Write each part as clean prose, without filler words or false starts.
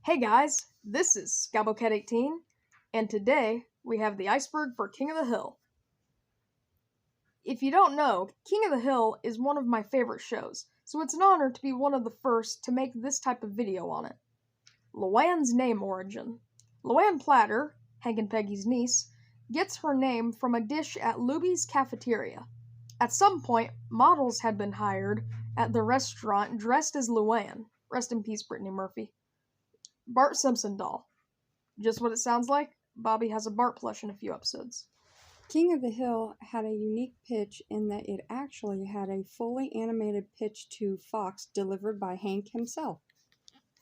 Hey guys, this is Scabocat18, and today we have the iceberg for King of the Hill. If you don't know, King of the Hill is one of my favorite shows, so it's an honor to be one of the first to make this type of video on it. Luann's name origin. Luann Platter, Hank and Peggy's niece, gets her name from a dish at Luby's cafeteria. At some point, models had been hired at the restaurant dressed as Luann. Rest in peace, Brittany Murphy. Bart Simpson doll. Just what it sounds like, Bobby has a Bart plush in a few episodes. King of the Hill had a unique pitch in that it actually had a fully animated pitch to Fox delivered by Hank himself.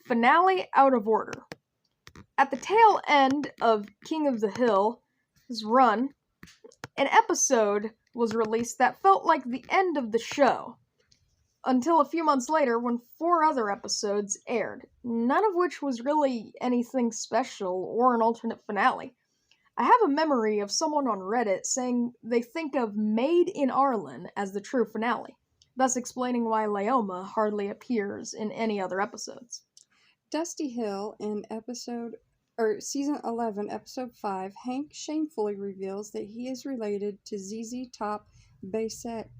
Finale out of order. At the tail end of King of the Hill's run, an episode was released that felt like the end of the show, until a few months later when 4 other episodes aired, none of which was really anything special or an alternate finale. I have a memory of someone on Reddit saying they think of Made in Arlen as the true finale, thus explaining why Leoma hardly appears in any other episodes. Dusty Hill in season 11, episode 5, Hank shamefully reveals that he is related to ZZ Top bassette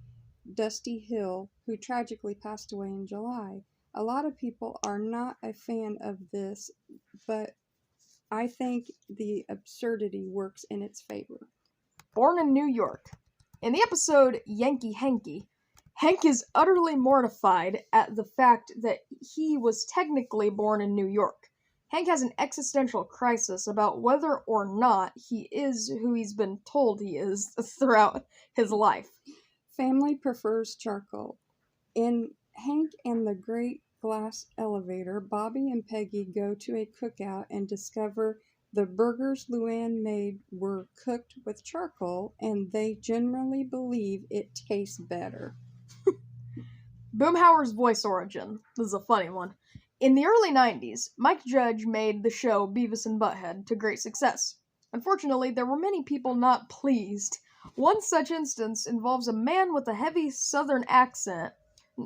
Dusty Hill, who tragically passed away in July. A lot of people are not a fan of this, but I think the absurdity works in its favor. Born in New York. In the episode Yankee Hanky, Hank is utterly mortified at the fact that he was technically born in New York. Hank has an existential crisis about whether or not he is who he's been told he is throughout his life. Family prefers charcoal. In Hank and the Great Glass Elevator, Bobby and Peggy go to a cookout and discover the burgers Luann made were cooked with charcoal, and they generally believe it tastes better. Boomhauer's voice origin. This is a funny one. In the early 90s, Mike Judge made the show Beavis and Butthead to great success. Unfortunately, there were many people not pleased. One such instance involves a man with a heavy southern accent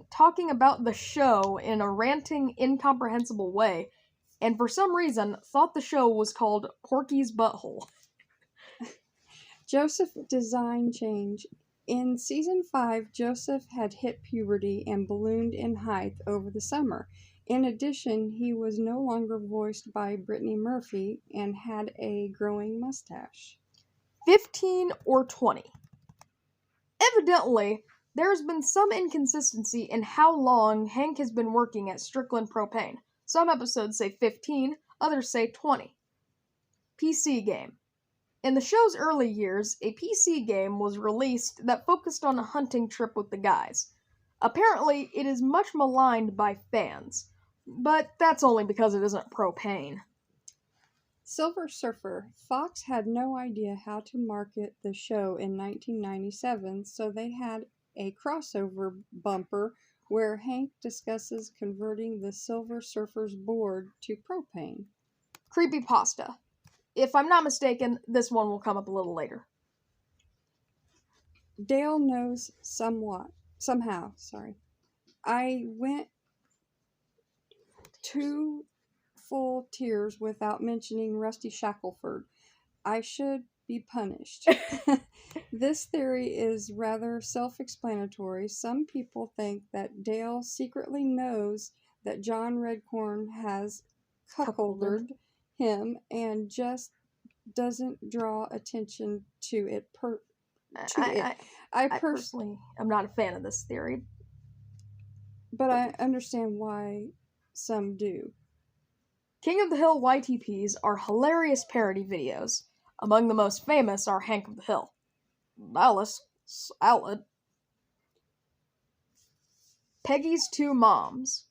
talking about the show in a ranting, incomprehensible way, and for some reason thought the show was called Porky's Butthole. Joseph design change. In season 5, Joseph had hit puberty and ballooned in height over the summer. In addition, he was no longer voiced by Brittany Murphy and had a growing mustache. 15 or 20. Evidently, there has been some inconsistency in how long Hank has been working at Strickland Propane. Some episodes say 15, others say 20. PC game. In the show's early years, a PC game was released that focused on a hunting trip with the guys. Apparently, it is much maligned by fans, but that's only because it isn't propane. Silver Surfer. Fox had no idea how to market the show in 1997, so they had a crossover bumper where Hank discusses converting the Silver Surfer's board to propane. Creepypasta. If I'm not mistaken, this one will come up a little later. Dale knows somehow. I went 2 full tears without mentioning Rusty Shackelford. I should be punished. This theory is rather self-explanatory. Some people think that Dale secretly knows that John Redcorn has cuckolded him and just doesn't draw attention to it. I personally am not a fan of this theory, but I understand why some do. King of the Hill YTPs are hilarious parody videos. Among the most famous are Hank of the Hill, Alice Salad, Peggy's Two Moms.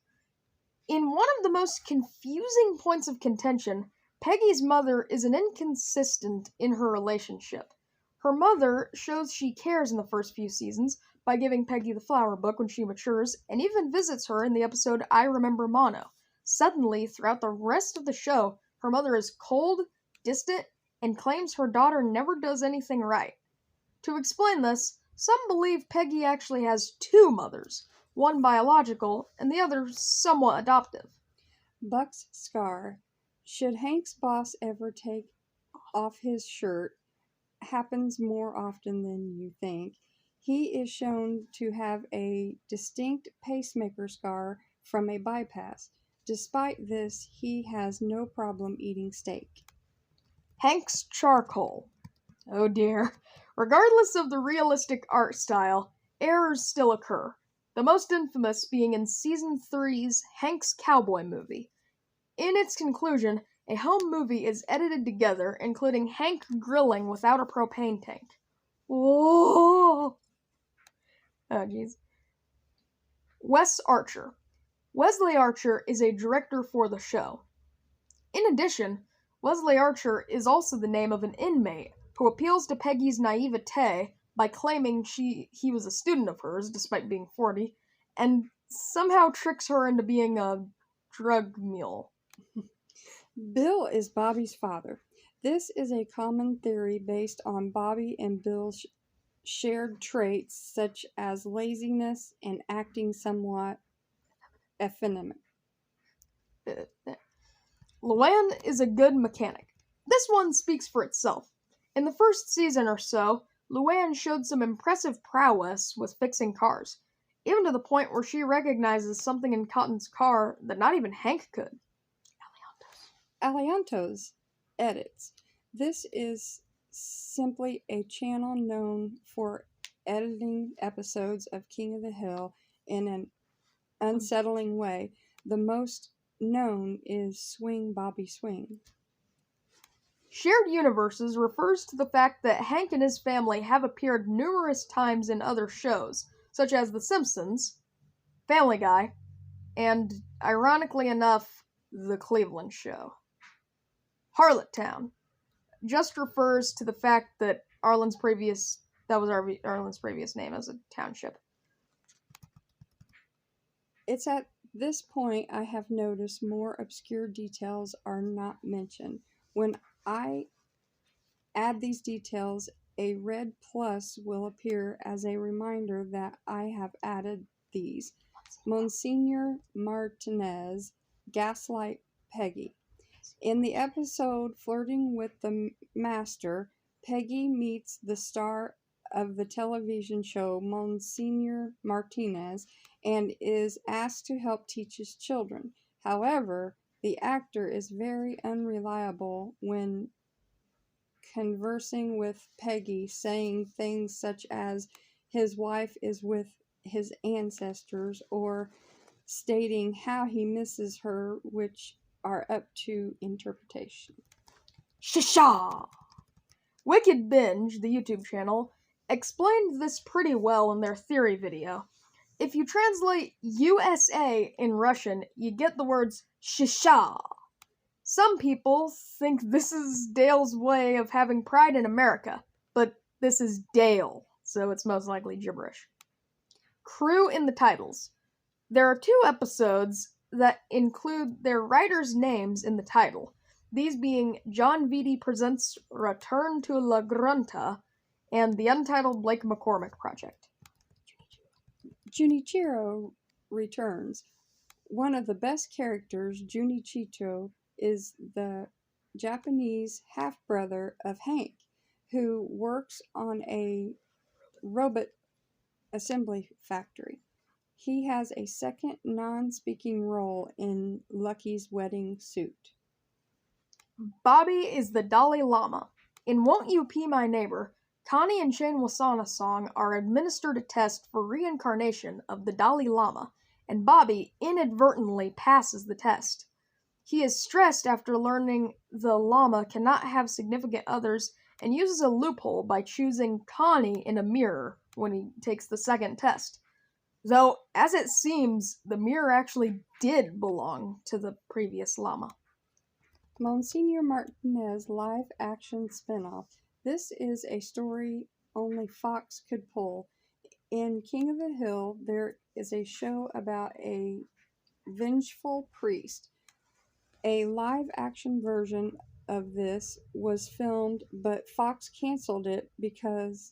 In one of the most confusing points of contention, Peggy's mother is an inconsistent in her relationship. Her mother shows she cares in the first few seasons by giving Peggy the flower book when she matures, and even visits her in the episode I Remember Mono. Suddenly, throughout the rest of the show, her mother is cold, distant, and claims her daughter never does anything right. To explain this, some believe Peggy actually has 2 mothers, one biological and the other somewhat adoptive. Buck's scar. Should Hank's boss ever take off his shirt, happens more often than you think, he is shown to have a distinct pacemaker scar from a bypass. Despite this, he has no problem eating steak. Hank's charcoal. Oh dear. Regardless of the realistic art style, errors still occur. The most infamous being in Season 3's Hank's Cowboy movie. In its conclusion, a home movie is edited together, including Hank grilling without a propane tank. Whoa! Oh, jeez. Wes Archer. Wesley Archer is a director for the show. In addition, Wesley Archer is also the name of an inmate who appeals to Peggy's naivete by claiming he was a student of hers, despite being 40, and somehow tricks her into being a drug mule. Bill is Bobby's father. This is a common theory based on Bobby and Bill's shared traits such as laziness and acting somewhat effeminate. Luann is a good mechanic. This one speaks for itself. In the first season or so, Luann showed some impressive prowess with fixing cars, even to the point where she recognizes something in Cotton's car that not even Hank could. Aliantos edits. This is simply a channel known for editing episodes of King of the Hill in an unsettling way. The most known is Swing Bobby Swing. Shared Universes refers to the fact that Hank and his family have appeared numerous times in other shows, such as The Simpsons, Family Guy, and, ironically enough, The Cleveland Show. Harlottown just refers to the fact that Arlen's previous name as a township. It's at this point I have noticed more obscure details are not mentioned. When I add these details, a red plus will appear as a reminder that I have added these. Monsignor Martinez gaslight Peggy. In the episode Flirting with the Master, Peggy meets the star of the television show Monsignor Martinez and is asked to help teach his children. However, the actor is very unreliable when conversing with Peggy, saying things such as his wife is with his ancestors or stating how he misses her, which are up to interpretation. Shisha! Wicked Binge, the YouTube channel, explained this pretty well in their theory video. If you translate USA in Russian, you get the words shisha. Some people think this is Dale's way of having pride in America, but this is Dale, so it's most likely gibberish. Crew in the titles. There are 2 episodes that include their writers' names in the title, these being John Vitti Presents Return to La Grunta and the Untitled Blake McCormick Project. Junichiro returns. One of the best characters, Junichiro, is the Japanese half-brother of Hank, who works on a robot assembly factory. He has a second non-speaking role in Lucky's wedding suit. Bobby is the Dalai Lama. In Won't You Pee My Neighbor, Connie and Shane Wasana's song are administered a test for reincarnation of the Dalai Lama, and Bobby inadvertently passes the test. He is stressed after learning the Lama cannot have significant others and uses a loophole by choosing Connie in a mirror when he takes the second test. Though, as it seems, the mirror actually did belong to the previous Lama. Monsignor Martinez live-action spinoff. This is a story only Fox could pull. In King of the Hill, there is a show about a vengeful priest. A live-action version of this was filmed, but Fox canceled it because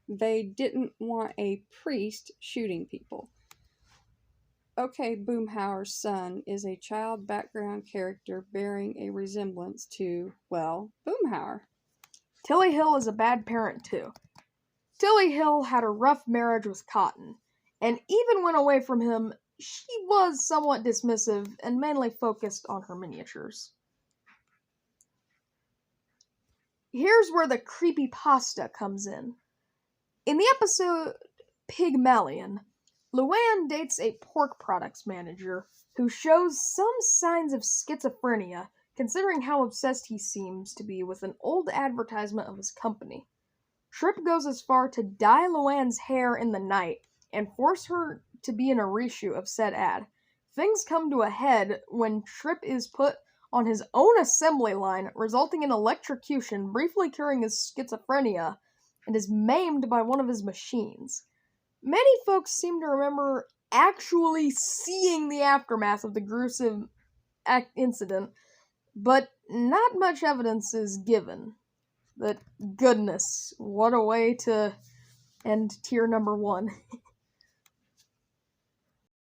they didn't want a priest shooting people. Okay, Boomhauer's son is a child background character bearing a resemblance to, well, Boomhauer. Tilly Hill is a bad parent, too. Tilly Hill had a rough marriage with Cotton, and even when away from him, she was somewhat dismissive and mainly focused on her miniatures. Here's where the creepypasta comes in. In the episode Pygmalion, Luann dates a pork products manager who shows some signs of schizophrenia, considering how obsessed he seems to be with an old advertisement of his company. Tripp goes as far to dye Luann's hair in the night and force her to be in a reshoot of said ad. Things come to a head when Tripp is put on his own assembly line, resulting in electrocution, briefly curing his schizophrenia, and is maimed by one of his machines. Many folks seem to remember actually seeing the aftermath of the gruesome incident, but not much evidence is given. But goodness, what a way to end tier number 1.